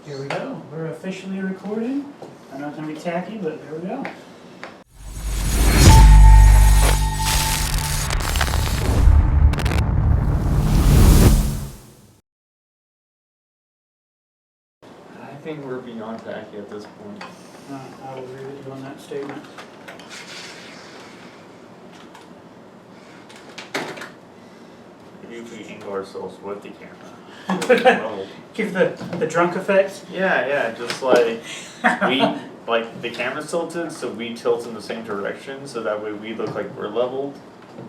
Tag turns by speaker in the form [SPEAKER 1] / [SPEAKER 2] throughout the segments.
[SPEAKER 1] Here we go. We're officially recording. I know it's going to be tacky, but there we go.
[SPEAKER 2] I think we're beyond tacky at this point.
[SPEAKER 1] I will agree with you on that statement.
[SPEAKER 2] Maybe if we angle ourselves with the camera.
[SPEAKER 1] Give the drunk effect.
[SPEAKER 2] Yeah, just like the camera's tilted, so we tilt in the same direction, so that way we look like we're leveled.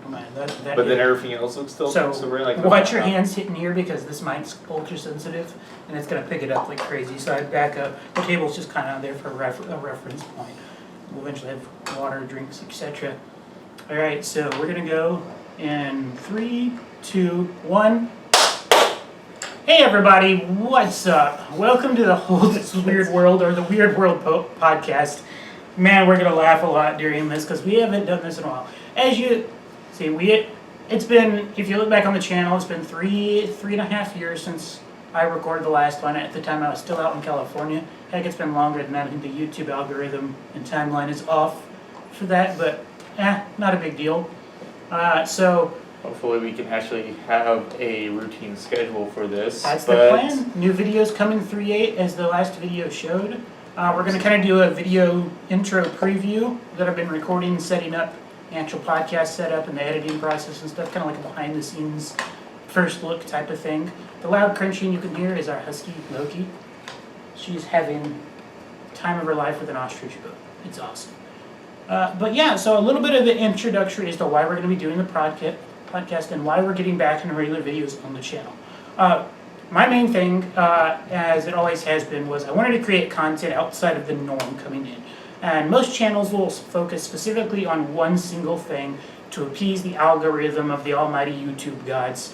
[SPEAKER 1] Oh man, that
[SPEAKER 2] But then everything else looks tilted, so we're like.
[SPEAKER 1] Watch your hands hitting here because this mic's ultra sensitive and it's gonna pick it up like crazy. So I back up. The table's just kind of there for a reference point. We'll eventually have water, drinks, etc. All right, so we're gonna go in 3, 2, 1. Hey everybody, what's up? Welcome to the Holts Weird World, or the Weird World podcast. Man, we're gonna laugh a lot during this because we haven't done this in a while. As you see, it's been, if you look back on the channel, it's been three and a half years since I recorded the last one. At the time, I was still out in California. Heck, it's been longer than that. I think the YouTube algorithm and timeline is off for that, but not a big deal. So
[SPEAKER 2] hopefully we can actually have a routine schedule for this.
[SPEAKER 1] That's the plan. New videos coming 3/8 as the last video showed. We're going to kind of do a video intro preview that I've been recording, setting up the actual podcast setup and the editing process and stuff, kind of like a behind the scenes first look type of thing. The loud crunching you can hear is our husky, Loki. She's having time of her life with an ostrich boat. It's awesome. But yeah, so a little bit of the introduction as to why we're going to be doing the podcast and why we're getting back into regular videos on the channel. My main thing, as it always has been, was I wanted to create content outside of the norm coming in. And most channels will focus specifically on one single thing to appease the algorithm of the almighty YouTube gods.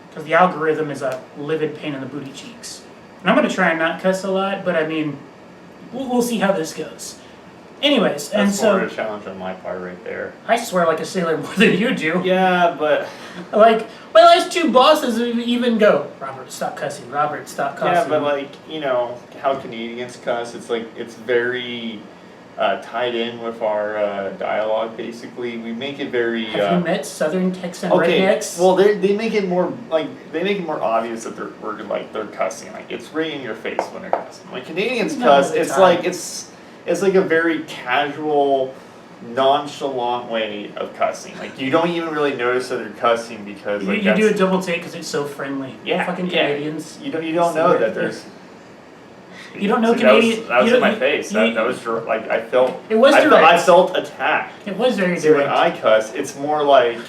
[SPEAKER 1] Because the algorithm is a livid pain in the booty cheeks. And I'm going to try and not cuss a lot, but I mean, we'll see how this goes. Anyways, and
[SPEAKER 2] That's
[SPEAKER 1] so
[SPEAKER 2] more of a challenge on my part right there.
[SPEAKER 1] I swear like a sailor more than you do.
[SPEAKER 2] Yeah, but
[SPEAKER 1] like my last two bosses even go, Robert, stop cussing. Robert, stop cussing.
[SPEAKER 2] yeah, but like, you know how Canadians cuss. It's like it's very tied in with our dialogue. Basically, we make it very.
[SPEAKER 1] Have you met Southern Texan rednecks?
[SPEAKER 2] Well, they make it more obvious that they're cussing. Like it's right in your face when they're cussing. Like Canadians cuss, it's like a very casual, nonchalant way of cussing. Like you don't even really notice that they're cussing because
[SPEAKER 1] you do a double take because it's so friendly.
[SPEAKER 2] Yeah,
[SPEAKER 1] fucking Canadians.
[SPEAKER 2] You don't know that there's.
[SPEAKER 1] You don't know Canadian.
[SPEAKER 2] That was in my face. That was like I felt.
[SPEAKER 1] It was direct.
[SPEAKER 2] I felt attacked.
[SPEAKER 1] It was very
[SPEAKER 2] See,
[SPEAKER 1] direct.
[SPEAKER 2] when I cuss, it's more like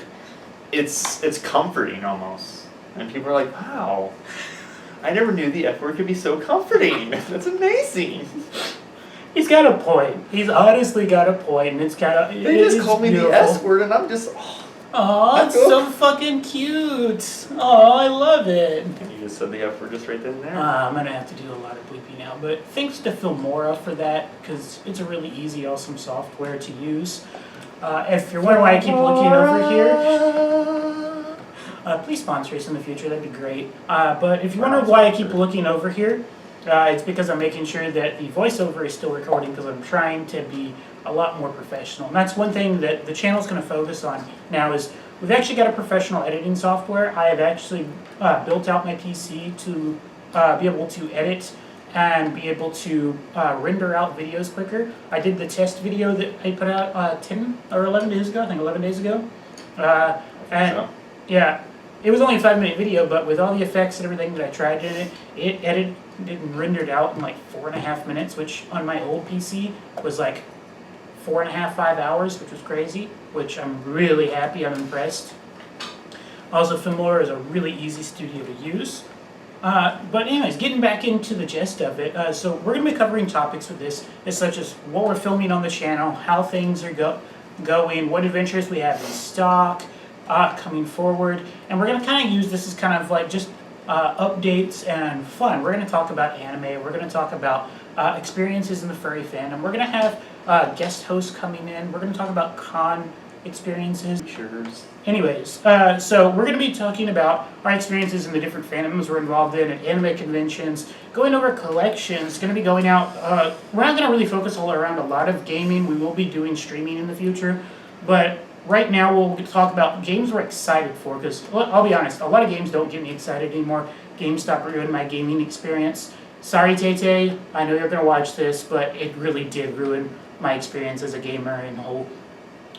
[SPEAKER 2] it's comforting almost, and people are like, "Wow, I never knew the F word could be so comforting. That's amazing."
[SPEAKER 1] He's got a point. He's honestly got a point, and it's kind of.
[SPEAKER 2] They just called me the S word, and I'm just.
[SPEAKER 1] Aw, it's so fucking cute. Aw, I love it.
[SPEAKER 2] And you just said the F word just right then and there.
[SPEAKER 1] I'm going to have to do a lot of bleeping now, but thanks to Filmora for that, because it's a really easy, awesome software to use. If you're wondering why I keep looking over here, please sponsor us in the future, that'd be great. But if you wonder why I keep looking over here, it's because I'm making sure that the voiceover is still recording, because I'm trying to be a lot more professional. And that's one thing that the channel's going to focus on now is we've actually got a professional editing software. I have actually built out my PC to be able to edit and be able to render out videos quicker. I did the test video that I put out 10 or 11 days ago, I think 11 days ago. Yeah, it was only a 5-minute video, but with all the effects and everything that I tried in it, it edited and rendered out in like 4.5 minutes, which on my old PC was like 4.5, 5 hours, which was crazy, which I'm really happy, I'm impressed. Also, Filmora is a really easy studio to use. But anyways, getting back into the gist of it, so we're going to be covering topics with this, such as what we're filming on the channel, how things are going, what adventures we have in stock, coming forward, and we're going to kind of use this as kind of like just updates and fun. We're going to talk about anime, we're going to talk about experiences in the furry fandom, we're going to have guest hosts coming in, we're going to talk about experiences.
[SPEAKER 2] Cheers.
[SPEAKER 1] Anyways, so we're going to be talking about our experiences in the different fandoms we're involved in at anime conventions, going over collections, going to be going out. We're not going to really focus all around a lot of gaming. We will be doing streaming in the future, but right now we'll talk about games we're excited for, because I'll be honest, a lot of games don't get me excited anymore. GameStop ruined my gaming experience. Sorry, Tay-Tay, I know you're going to watch this, but it really did ruin my experience as a gamer in whole.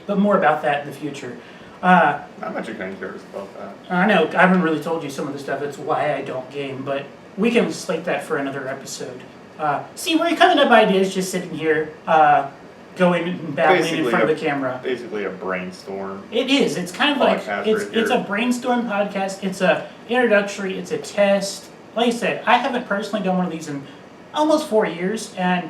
[SPEAKER 1] But more about that in the future.
[SPEAKER 2] Not much of anyone cares about that.
[SPEAKER 1] I know, I haven't really told you some of the stuff, that's why I don't game, but we can slate that for another episode. See, we're coming up ideas just sitting here, going and babbling in front of the camera.
[SPEAKER 2] Basically a brainstorm.
[SPEAKER 1] It is, it's kind of like, it's a brainstorm podcast, it's a introductory, it's a test. Like I said, I haven't personally done one of these in almost 4 years, and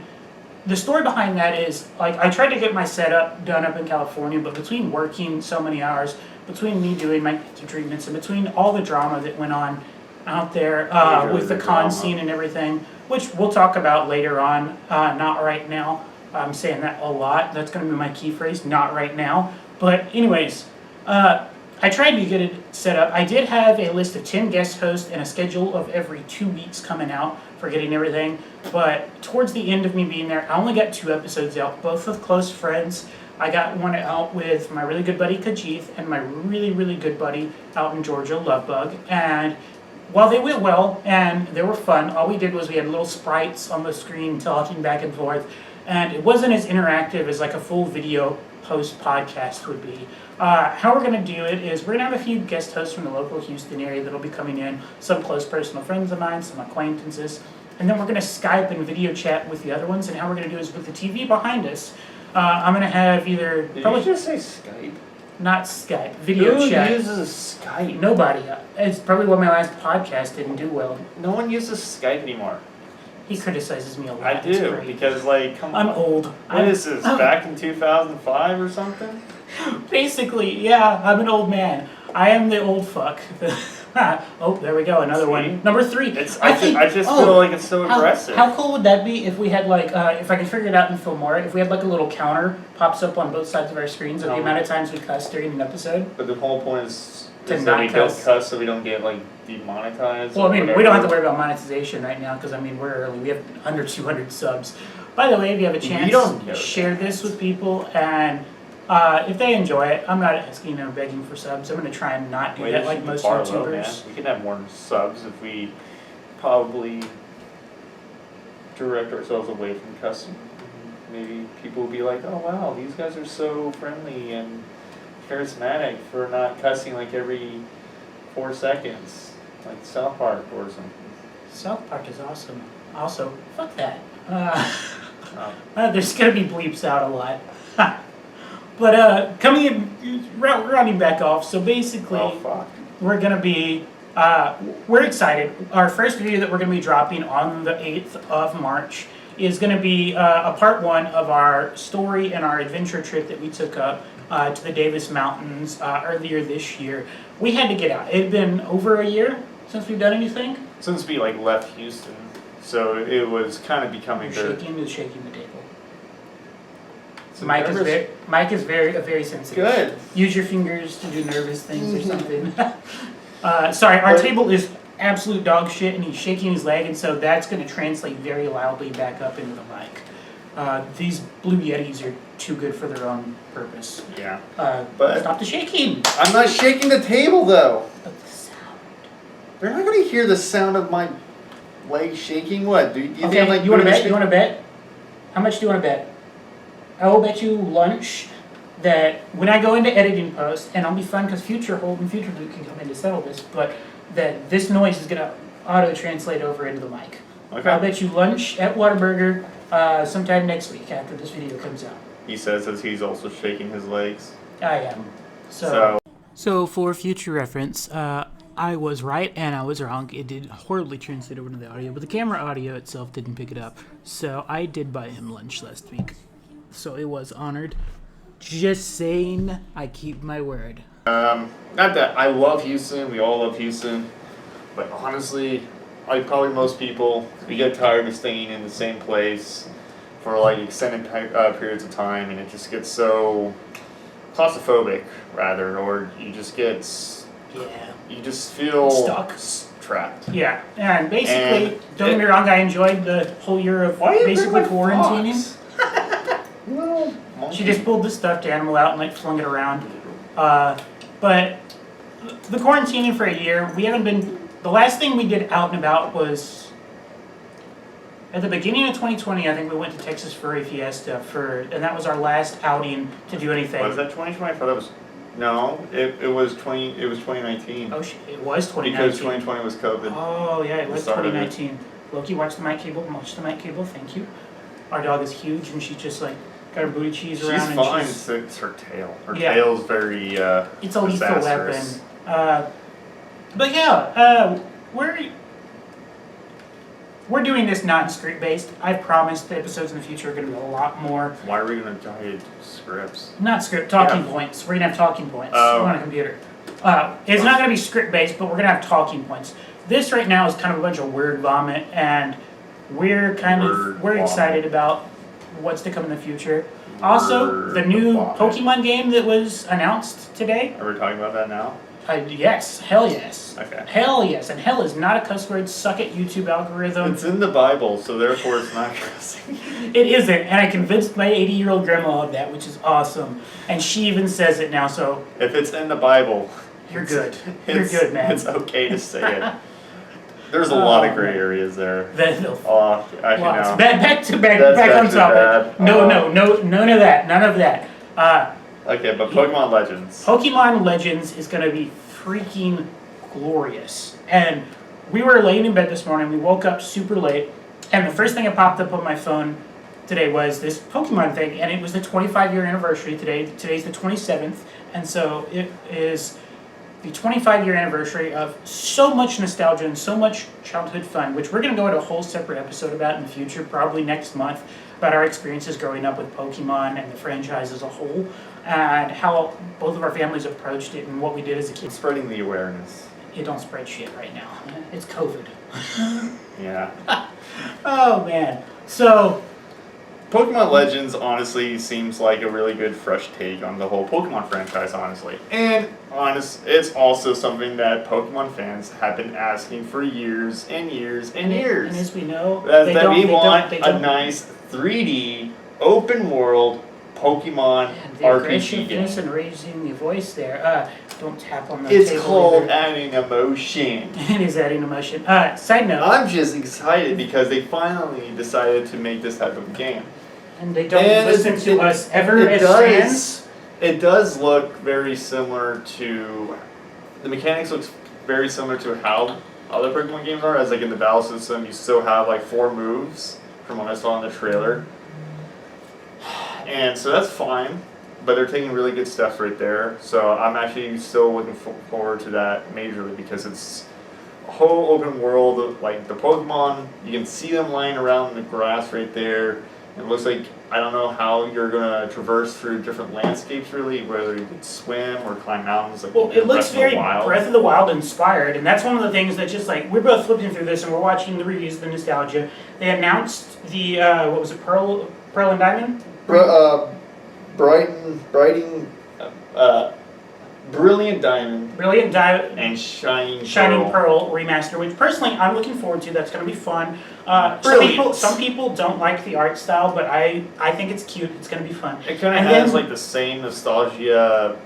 [SPEAKER 1] the story behind that is, like, I tried to get my setup done up in California, but between working so many hours, between me doing my treatments, and between all the drama that went on out there with the con scene and everything, which we'll talk about later on, not right now. I'm saying that a lot. That's going to be my key phrase, not right now. But anyways, I tried to get it set up. I did have a list of 10 guest hosts and a schedule of every 2 weeks coming out for getting everything. But towards the end of me being there, I only got 2 episodes out, both with close friends. I got one out with my really good buddy Kajith and my really, really good buddy out in Georgia, Lovebug. And while they went well and they were fun, all we did was we had little sprites on the screen talking back and forth. And it wasn't as interactive as like a full video post podcast would be. How we're going to do it is we're going to have a few guest hosts from the local Houston area that'll be coming in, some close personal friends of mine, some acquaintances, and then we're going to Skype and video chat with the other ones. And how we're going to do is with the TV behind us, I'm going to have either...
[SPEAKER 2] Did you just say Skype?
[SPEAKER 1] Not Skype, video chat.
[SPEAKER 2] Who uses Skype?
[SPEAKER 1] Nobody. It's probably why my last podcast didn't do well.
[SPEAKER 2] No one uses Skype anymore.
[SPEAKER 1] He criticizes me a lot.
[SPEAKER 2] I do, because, like, come on.
[SPEAKER 1] I'm old.
[SPEAKER 2] What is this, back in 2005 or something?
[SPEAKER 1] Basically, yeah, I'm an old man. I am the old fuck. Oh, there we go, another one. Number 3.
[SPEAKER 2] I just feel like it's so aggressive.
[SPEAKER 1] How cool would that be if we had, like, if I can figure it out in Filmora, if we had, like, a little counter pops up on both sides of our screens of the amount of times we cuss during an episode?
[SPEAKER 2] But the whole point is
[SPEAKER 1] To
[SPEAKER 2] that
[SPEAKER 1] not
[SPEAKER 2] we
[SPEAKER 1] cuss.
[SPEAKER 2] don't cuss so we don't get, like, demonetized.
[SPEAKER 1] Well, I mean,
[SPEAKER 2] whatever.
[SPEAKER 1] we don't have to worry about monetization right now because, I mean, we're early. We have under 200 subs. By the way, if you have a chance, share this with people, and if they enjoy it, I'm not asking or begging for subs. I'm going to try and not do that like most YouTubers.
[SPEAKER 2] We can have more subs if we probably direct ourselves away from cussing. Maybe people will be like, oh wow, these guys are so friendly and charismatic for not cussing like every 4 seconds, like South Park or something.
[SPEAKER 1] South Park is awesome. Also, fuck that. There's going to be bleeps out a lot. But coming in, rounding back off, so basically, we're going to be, we're excited. Our first video that we're going to be dropping on the 8th of March is going to be a part 1 of our story and our adventure trip that we took up to the Davis Mountains earlier this year. We had to get out. It had been over a year since we've done anything.
[SPEAKER 2] Since we like left Houston, so it was kind of becoming
[SPEAKER 1] shaking the table. Mike is very sensitive.
[SPEAKER 2] Good.
[SPEAKER 1] Use your fingers to do nervous things or something. Sorry, our table is absolute dog shit, and he's shaking his leg, and so that's going to translate very loudly back up into the mic. These Blue Yetis are too good for their own purpose.
[SPEAKER 2] Yeah.
[SPEAKER 1] But stop the shaking.
[SPEAKER 2] I'm not shaking the table though.
[SPEAKER 1] But the sound.
[SPEAKER 2] They're not going to hear the sound of my leg shaking. What? Do you think
[SPEAKER 1] Okay,
[SPEAKER 2] I'm like
[SPEAKER 1] you want to bet? You want to bet? How much do you want to bet? I will bet you lunch that when I go into editing post, and I'll be fun because future Holt and future Luke can come in to settle this, but that this noise is going to auto-translate over into the mic.
[SPEAKER 2] Okay.
[SPEAKER 1] I'll bet you lunch at Whataburger sometime next week after this video comes out.
[SPEAKER 2] He says as he's also shaking his legs.
[SPEAKER 1] I am. So for future reference, I was right and I was wrong. It did horribly translate over to the audio, but the camera audio itself didn't pick it up. So I did buy him lunch last week. So it was honored. Just saying, I keep my word.
[SPEAKER 2] Not that I love Houston, we all love Houston, but honestly, like probably most people, we get tired of staying in the same place for like extended periods of time, and it just gets so claustrophobic rather, or you just get you just feel
[SPEAKER 1] Stuck.
[SPEAKER 2] trapped.
[SPEAKER 1] Yeah, and basically,
[SPEAKER 2] And
[SPEAKER 1] don't get me wrong, I enjoyed the whole year of
[SPEAKER 2] Why you
[SPEAKER 1] basically
[SPEAKER 2] bring my
[SPEAKER 1] quarantining.
[SPEAKER 2] fox? Well,
[SPEAKER 1] She just pulled the stuffed animal out and like flung it around. But the quarantining for a year, we haven't been. The last thing we did out and about was at the beginning of 2020. I think we went to Texas Furry Fiesta and that was our last outing to do anything.
[SPEAKER 2] Was that 2020? I thought that was. No, it was 2019.
[SPEAKER 1] Oh shit, it was 2019.
[SPEAKER 2] Because 2020 was COVID.
[SPEAKER 1] Oh yeah, it was
[SPEAKER 2] The start of it.
[SPEAKER 1] 2019. Loki, watch the mic cable. Watch the mic cable. Thank you. Our dog is huge, and she just like got her booty cheese around.
[SPEAKER 2] She's
[SPEAKER 1] and
[SPEAKER 2] fine.
[SPEAKER 1] she's
[SPEAKER 2] It's her tail. Her
[SPEAKER 1] Yeah.
[SPEAKER 2] tail's very
[SPEAKER 1] It's a lethal weapon.
[SPEAKER 2] disastrous.
[SPEAKER 1] But yeah, we're doing this not script based. I promise the episodes in the future are going to be a lot more
[SPEAKER 2] Why are we gonna guide scripts?
[SPEAKER 1] not script talking
[SPEAKER 2] Yeah.
[SPEAKER 1] points. We're gonna have talking points
[SPEAKER 2] Oh.
[SPEAKER 1] on a computer. It's not gonna be script based, but we're gonna have talking points. This right now is kind of a bunch of word vomit, and we're
[SPEAKER 2] Word
[SPEAKER 1] excited about what's to come in the future. Also, the
[SPEAKER 2] Word
[SPEAKER 1] new
[SPEAKER 2] vomit.
[SPEAKER 1] Pokemon game that was announced today.
[SPEAKER 2] Are we talking about that now?
[SPEAKER 1] Yes, hell yes.
[SPEAKER 2] Okay.
[SPEAKER 1] Hell yes, and hell is not a cuss word. Suck it, YouTube algorithm.
[SPEAKER 2] It's in the Bible, so therefore it's not cussing.
[SPEAKER 1] It isn't, and I convinced my 80-year-old grandma of that, which is awesome. And she even says it now, so
[SPEAKER 2] If it's in the Bible,
[SPEAKER 1] you're good. You're
[SPEAKER 2] it's-
[SPEAKER 1] good, man.
[SPEAKER 2] It's okay to say it. There's a lot of gray areas there. Oh, actually
[SPEAKER 1] Lots.
[SPEAKER 2] no.
[SPEAKER 1] Back
[SPEAKER 2] That's
[SPEAKER 1] on topic.
[SPEAKER 2] actually bad.
[SPEAKER 1] No, none of that. None of that.
[SPEAKER 2] Okay, but Pokemon Legends.
[SPEAKER 1] Pokemon Legends is going to be freaking glorious. And we were laying in bed this morning. We woke up super late, and the first thing that popped up on my phone today was this Pokemon thing, and it was the 25-year anniversary today. Today's the 27th, and so it is the 25-year anniversary of so much nostalgia and so much childhood fun, which we're going to go into a whole separate episode about in the future, probably next month, about our experiences growing up with Pokemon and the franchise as a whole, and how both of our families approached it and what we did as a kid.
[SPEAKER 2] Spreading the awareness.
[SPEAKER 1] It don't spread shit right now. It's COVID.
[SPEAKER 2] Yeah.
[SPEAKER 1] Oh, man. So,
[SPEAKER 2] Pokemon Legends honestly seems like a really good fresh take on the whole Pokemon franchise, honestly. And it's also something that Pokemon fans have been asking for years and years and years.
[SPEAKER 1] And as we know,
[SPEAKER 2] That we want
[SPEAKER 1] they
[SPEAKER 2] a
[SPEAKER 1] don't-
[SPEAKER 2] nice 3D open world Pokemon
[SPEAKER 1] And the
[SPEAKER 2] RPG game.
[SPEAKER 1] aggressiveness and raising the voice there. Don't tap on the
[SPEAKER 2] It's
[SPEAKER 1] table
[SPEAKER 2] called
[SPEAKER 1] either.
[SPEAKER 2] adding emotion.
[SPEAKER 1] It is adding emotion. Side note,
[SPEAKER 2] I'm just excited because they finally decided to make this type of game.
[SPEAKER 1] and they don't
[SPEAKER 2] And
[SPEAKER 1] listen to us ever
[SPEAKER 2] it
[SPEAKER 1] as
[SPEAKER 2] does,
[SPEAKER 1] fans.
[SPEAKER 2] It does look very similar to the mechanics. Looks very similar to how other Pokemon games are. As like in the battle system, you still have like 4 moves from what I saw in the trailer, and so that's fine. But they're taking really good stuff right there. So I'm actually still looking forward to that majorly because it's a whole open world of, like the Pokemon. You can see them lying around in the grass right there. It looks like, I don't know how you're going to traverse through different landscapes really, whether you could swim or climb mountains. Like
[SPEAKER 1] Well, it looks very
[SPEAKER 2] Wild.
[SPEAKER 1] Breath of the Wild inspired, and that's one of the things that just like, we're both flipping through this and we're watching the reviews of the nostalgia. They announced the, what was it, Pearl and Diamond?
[SPEAKER 2] Brilliant Diamond
[SPEAKER 1] Brilliant Diamond.
[SPEAKER 2] and Shining
[SPEAKER 1] Pearl remaster, which personally I'm looking forward to. That's going to be fun.
[SPEAKER 2] Brilliant.
[SPEAKER 1] Some people don't like the art style, but I think it's cute. It's going to be fun.
[SPEAKER 2] It kind of
[SPEAKER 1] And
[SPEAKER 2] has
[SPEAKER 1] then-
[SPEAKER 2] like the same nostalgia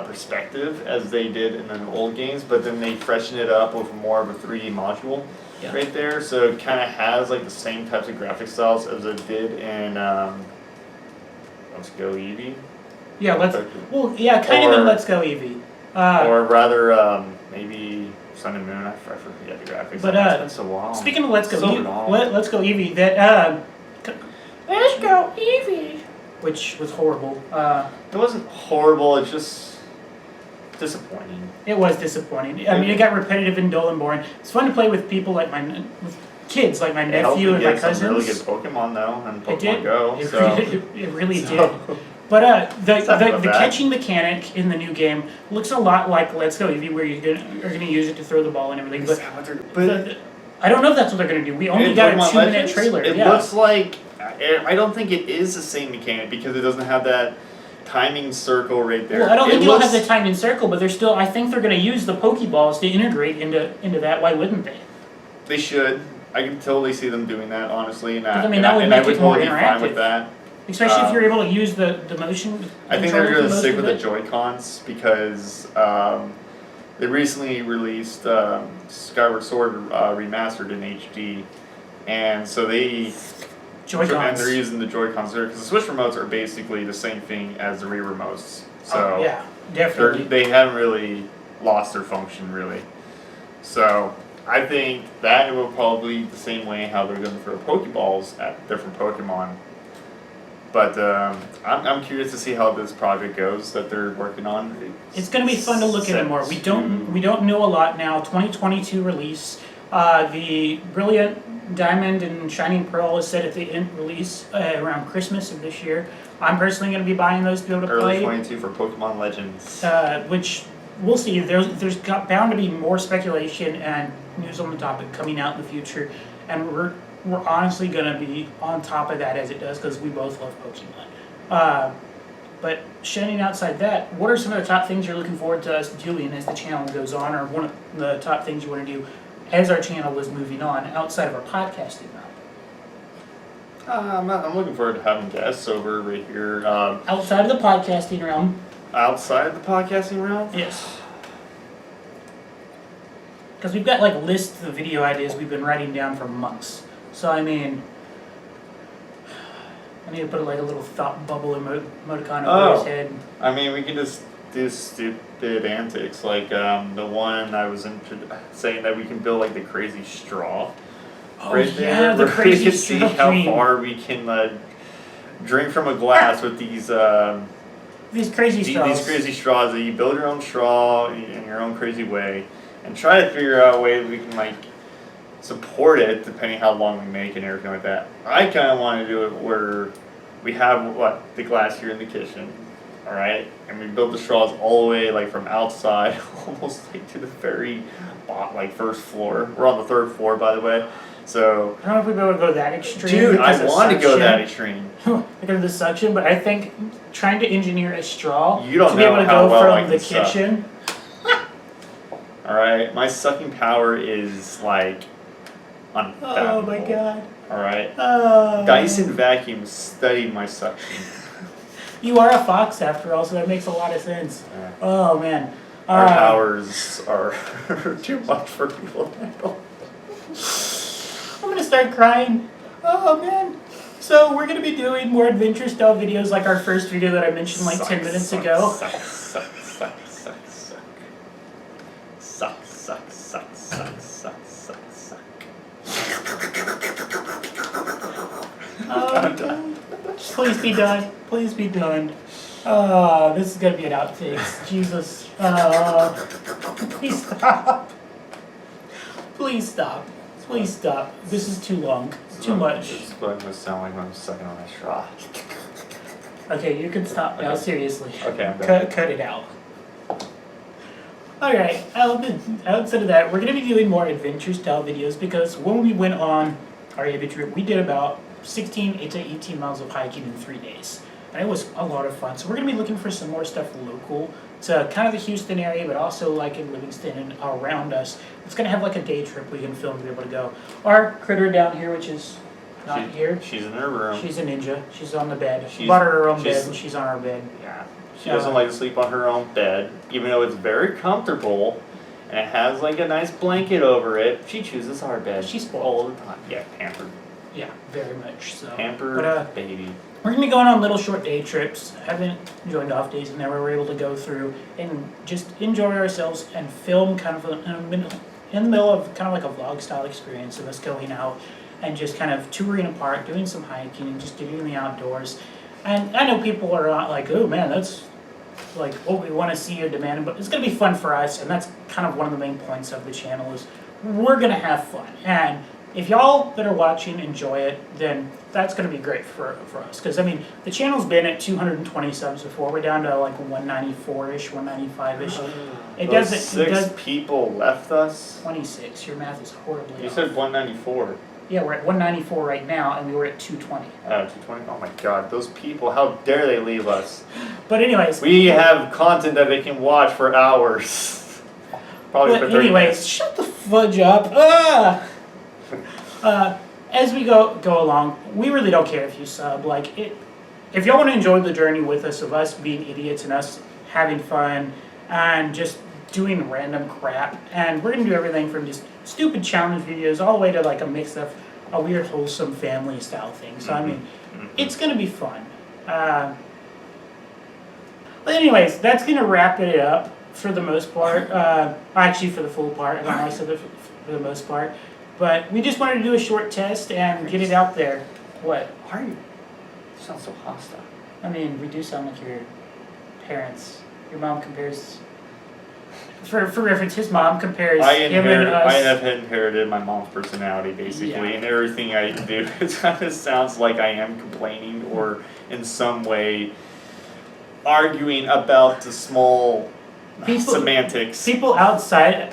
[SPEAKER 2] perspective as they did in the old games, but then they freshen it up with more of a 3D module
[SPEAKER 1] Yeah.
[SPEAKER 2] right there. So it kind of has like the same types of graphic styles as it did in Let's Go Eevee.
[SPEAKER 1] Yeah, kind of in
[SPEAKER 2] Or-
[SPEAKER 1] Let's Go Eevee.
[SPEAKER 2] Or rather, maybe Sun and Moon. I forget the graphics.
[SPEAKER 1] But,
[SPEAKER 2] It's been so long.
[SPEAKER 1] Speaking of Let's Go
[SPEAKER 2] So
[SPEAKER 1] Eevee,
[SPEAKER 2] long.
[SPEAKER 1] Let's Go Eevee, that Let's Go Eevee, which was horrible.
[SPEAKER 2] It wasn't horrible. It's just disappointing.
[SPEAKER 1] It was disappointing. I mean, it got repetitive and dull and boring. It's fun to play with people like with kids, like my
[SPEAKER 2] It helped
[SPEAKER 1] nephew
[SPEAKER 2] me
[SPEAKER 1] and my
[SPEAKER 2] get some
[SPEAKER 1] cousins.
[SPEAKER 2] really good Pokemon though, and
[SPEAKER 1] It did.
[SPEAKER 2] Pokemon Go.
[SPEAKER 1] It,
[SPEAKER 2] So
[SPEAKER 1] it really did.
[SPEAKER 2] so-
[SPEAKER 1] But the
[SPEAKER 2] Something about that.
[SPEAKER 1] catching mechanic in the new game looks a lot like Let's Go Eevee, where you're gonna use it to throw the ball and everything.
[SPEAKER 2] Is
[SPEAKER 1] But
[SPEAKER 2] that what they're-
[SPEAKER 1] I don't know if that's what they're gonna do. We only
[SPEAKER 2] in
[SPEAKER 1] got a
[SPEAKER 2] Pokemon
[SPEAKER 1] 2-minute
[SPEAKER 2] Legends,
[SPEAKER 1] trailer.
[SPEAKER 2] It
[SPEAKER 1] Yeah.
[SPEAKER 2] looks like I don't think it is the same mechanic because it doesn't have that. timing circle right there.
[SPEAKER 1] Well, I don't think
[SPEAKER 2] It
[SPEAKER 1] it'll have
[SPEAKER 2] looks-
[SPEAKER 1] the timing circle, but I think they're going to use the Pokeballs to integrate into that. Why wouldn't they?
[SPEAKER 2] They should. I can totally see them doing that, honestly, and I,
[SPEAKER 1] I mean, that would make it more
[SPEAKER 2] totally be fine
[SPEAKER 1] interactive.
[SPEAKER 2] with that.
[SPEAKER 1] Especially if you're able to use the motion.
[SPEAKER 2] I think they're
[SPEAKER 1] controller
[SPEAKER 2] going
[SPEAKER 1] for
[SPEAKER 2] to
[SPEAKER 1] most
[SPEAKER 2] stick
[SPEAKER 1] of
[SPEAKER 2] with the
[SPEAKER 1] it.
[SPEAKER 2] Joy-Cons because they recently released Skyward Sword remastered in HD, and so and
[SPEAKER 1] Joy-Cons.
[SPEAKER 2] they're using the Joy-Cons there because the Switch remotes are basically the same thing as the Wii remotes. So
[SPEAKER 1] yeah, definitely.
[SPEAKER 2] they haven't really lost their function really. So I think that will probably be the same way how they're going to throw Pokeballs at different Pokemon. But I'm curious to see how this project goes that they're working on.
[SPEAKER 1] It's going to be fun to look at it more. We don't know a lot now. 2022 release. The Brilliant Diamond and Shining Pearl is set at the end release around Christmas of this year. I'm personally going to be buying those to be able to
[SPEAKER 2] Early
[SPEAKER 1] play.
[SPEAKER 2] 22 for Pokemon Legends.
[SPEAKER 1] Which we'll see. There's bound to be more speculation and news on the topic coming out in the future, and we're honestly going to be on top of that as it does because we both love Pokemon. But shining outside that, what are some of the top things you're looking forward to us doing as the channel goes on, or one of the top things you want to do as our channel is moving on outside of our podcasting realm?
[SPEAKER 2] I'm looking forward to having guests over right here.
[SPEAKER 1] Outside of the podcasting realm,
[SPEAKER 2] Outside the podcasting realm?
[SPEAKER 1] yes. Because we've got like lists of video ideas we've been writing down for months. So I mean, I need to put like a little thought bubble emoticon over his head.
[SPEAKER 2] I mean, we can just do stupid antics like the one I was saying that we can build like the crazy straw.
[SPEAKER 1] Oh
[SPEAKER 2] Right
[SPEAKER 1] yeah,
[SPEAKER 2] there,
[SPEAKER 1] the
[SPEAKER 2] where
[SPEAKER 1] crazy
[SPEAKER 2] we can see
[SPEAKER 1] straw
[SPEAKER 2] how
[SPEAKER 1] dream.
[SPEAKER 2] far we can drink from a glass with these
[SPEAKER 1] These crazy straws.
[SPEAKER 2] these crazy straws that you build your own straw in your own crazy way, and try to figure out a way that we can like support it depending how long we make and everything like that. I kind of want to do it where we have the glass here in the kitchen, all right, and we build the straws all the way like from outside almost like to the very first floor. We're on the third floor, by the way. So
[SPEAKER 1] I don't know if we'd be able to go that extreme.
[SPEAKER 2] dude,
[SPEAKER 1] because
[SPEAKER 2] I
[SPEAKER 1] of
[SPEAKER 2] want to go
[SPEAKER 1] suction.
[SPEAKER 2] that extreme.
[SPEAKER 1] Because of the suction, but I think trying to engineer a straw
[SPEAKER 2] You don't
[SPEAKER 1] to be
[SPEAKER 2] know
[SPEAKER 1] able to
[SPEAKER 2] how
[SPEAKER 1] go
[SPEAKER 2] well I
[SPEAKER 1] from
[SPEAKER 2] can
[SPEAKER 1] the
[SPEAKER 2] suck.
[SPEAKER 1] kitchen.
[SPEAKER 2] All right, my sucking power is like unfathomable.
[SPEAKER 1] Oh my god.
[SPEAKER 2] All right,
[SPEAKER 1] Oh.
[SPEAKER 2] Dyson vacuum studied my suction.
[SPEAKER 1] You are a fox after all, so that makes a lot of sense.
[SPEAKER 2] Yeah.
[SPEAKER 1] Oh man.
[SPEAKER 2] Our powers are too much for people to handle.
[SPEAKER 1] I'm gonna start crying. Oh man. So we're gonna be doing more adventure style videos like our first video that I mentioned like 10 minutes ago.
[SPEAKER 2] Suck, suck, suck, suck, suck. Suck, suck, suck, suck, suck, suck, suck.
[SPEAKER 1] Oh my god. Please be done. Please be done. This is gonna be an outtakes. Jesus. Please stop. Please stop. Please stop. This is too long. Too much.
[SPEAKER 2] This is what it sound like when I'm sucking on a straw.
[SPEAKER 1] Okay, you can stop now,
[SPEAKER 2] Okay.
[SPEAKER 1] seriously.
[SPEAKER 2] Okay, I'm done.
[SPEAKER 1] Cut it out. Alright, outside of that, we're going to be doing more adventure style videos because when we went on our adventure trip, we did about 16 to 18 miles of hiking in 3 days. And it was a lot of fun. So we're going to be looking for some more stuff local to kind of the Houston area, but also like in Livingston and around us. It's going to have like a day trip we can film to be able to go. Our critter down here, which is not here.
[SPEAKER 2] She's in her room.
[SPEAKER 1] She's a ninja. She's on the bed.
[SPEAKER 2] She's-
[SPEAKER 1] Bought her her own
[SPEAKER 2] she's-
[SPEAKER 1] bed and she's on our bed.
[SPEAKER 2] Yeah. She doesn't like to sleep on her own bed, even though it's very comfortable and it has like a nice blanket over it. She chooses our bed.
[SPEAKER 1] She's spoiled.
[SPEAKER 2] all the time. Yeah, pampered.
[SPEAKER 1] Yeah, very much so.
[SPEAKER 2] Pampered
[SPEAKER 1] But,
[SPEAKER 2] baby.
[SPEAKER 1] we're going to be going on little short day trips. Haven't joined off days in there where we're able to go through and just enjoy ourselves and film kind of in the middle of kind of like a vlog style experience of us going out and just kind of touring a park, doing some hiking and just getting in the outdoors. And I know people are not like, oh man, that's like what we want to see or demand, but it's going to be fun for us, and that's kind of one of the main points of the channel is we're going to have fun. And if y'all that are watching enjoy it, then that's going to be great for us. Because, I mean, the channel's been at 220 subs before. We're down to like 194-ish, 195-ish. It
[SPEAKER 2] Those
[SPEAKER 1] doesn't,
[SPEAKER 2] six
[SPEAKER 1] it does
[SPEAKER 2] people left us.
[SPEAKER 1] 26. Your math is horribly
[SPEAKER 2] You
[SPEAKER 1] off.
[SPEAKER 2] said 194.
[SPEAKER 1] Yeah, we're at 194 right now, and we were at 220.
[SPEAKER 2] 220? Oh my god, those people, how dare they leave us?
[SPEAKER 1] But anyways.
[SPEAKER 2] We have content that they can watch for hours. Probably for 30 minutes.
[SPEAKER 1] Shut the fudge up. As we go along, we really don't care if you sub. Like, if y'all want to enjoy the journey with us, of us being idiots and us having fun and just doing random crap, and we're going to do everything from just stupid challenge videos all the way to like a mix of a weird, wholesome family style thing. So, I mean, it's going to be fun. But anyways, that's going to wrap it up for the most part. Actually, for the full part. I don't know, I said for the most part. But we just wanted to do a short test and get it out there. What?
[SPEAKER 2] Why are you? You sound so hostile.
[SPEAKER 1] I mean, we do sound like your parents. Your mom compares... For reference, his mom compares him and us.
[SPEAKER 2] I have inherited my mom's personality, basically, and everything I do, it kind of sounds like I am complaining or in some way arguing about the small semantics.
[SPEAKER 1] People outside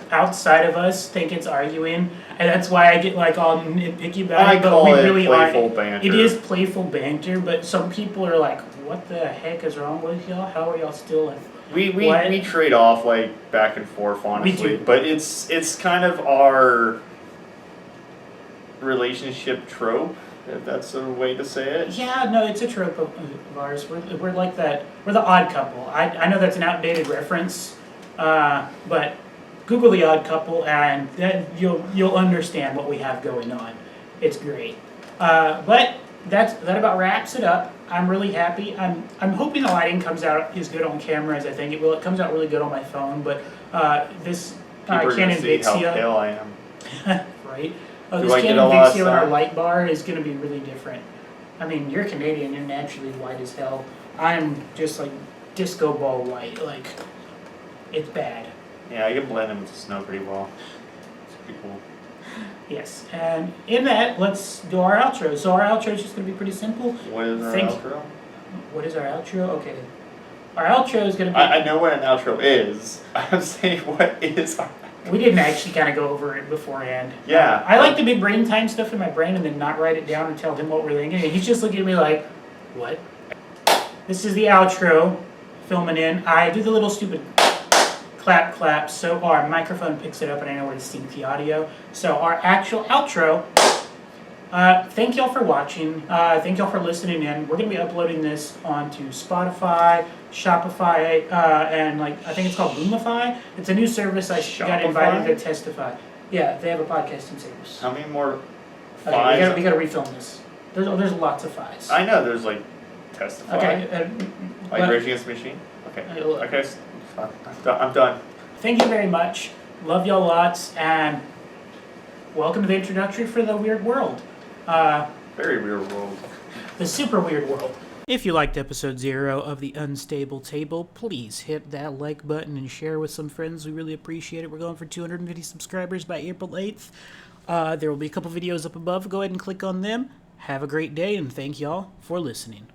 [SPEAKER 1] of us think it's arguing, and that's why I get like all nitpicky about it. But we really
[SPEAKER 2] playful banter.
[SPEAKER 1] It is playful banter, but some people are like, "What the heck is wrong with y'all? How are y'all still?"
[SPEAKER 2] We trade off like back and forth, honestly, but it's kind of our relationship trope, if that's a way to say it.
[SPEAKER 1] Yeah, no, it's a trope of ours. We're like that. We're the odd couple. I know that's an outdated reference, but Google the Odd Couple and you'll understand what we have going on. It's great. But that about wraps it up. I'm really happy. I'm hoping the lighting comes out as good on camera as I think it will. It comes out really good on my phone, but this Canon
[SPEAKER 2] Vixia. How pale I am.
[SPEAKER 1] Right? This Canon Vixia on our light bar is going to be really different. I mean, you're Canadian. You're naturally white as hell. I'm just like disco ball white. Like, it's bad.
[SPEAKER 2] Yeah, I can blend in with the snow pretty well. It's pretty cool.
[SPEAKER 1] Yes, and in that, let's do our outro. So our outro is just going to be pretty simple.
[SPEAKER 2] What is our outro?
[SPEAKER 1] What is our outro? Okay. Our outro is going to be...
[SPEAKER 2] I know what an outro is. I'm saying, what is our outro?
[SPEAKER 1] We didn't actually kind of go over it beforehand.
[SPEAKER 2] Yeah.
[SPEAKER 1] I like to big brain time stuff in my brain and then not write it down and tell him what we're thinking. And he's just looking at me like, what? This is the outro, filming in. I do the little stupid... clap, so our microphone picks it up and I know where to sync the audio. So our actual outro, thank y'all for watching, thank y'all for listening in. We're going to be uploading this onto Spotify, Shopify, and like I think it's called Boomify. It's a new service I got invited to testify. Yeah, they have a podcasting service.
[SPEAKER 2] How many more
[SPEAKER 1] fives? Okay, we got to refilm this. There's lots of fives.
[SPEAKER 2] I know, there's like testify.
[SPEAKER 1] Okay.
[SPEAKER 2] Like Rage Against the Machine? Okay. Okay. I'm done.
[SPEAKER 1] Thank you very much. Love y'all lots, and welcome to the introductory for the weird world.
[SPEAKER 2] Very weird world.
[SPEAKER 1] The super weird world. If you liked episode 0 of the Unstable Table, please hit that like button and share with some friends. We really appreciate it. We're going for 250 subscribers by April 8th. There will be a couple videos up above. Go ahead and click on them. Have a great day, and thank y'all for listening.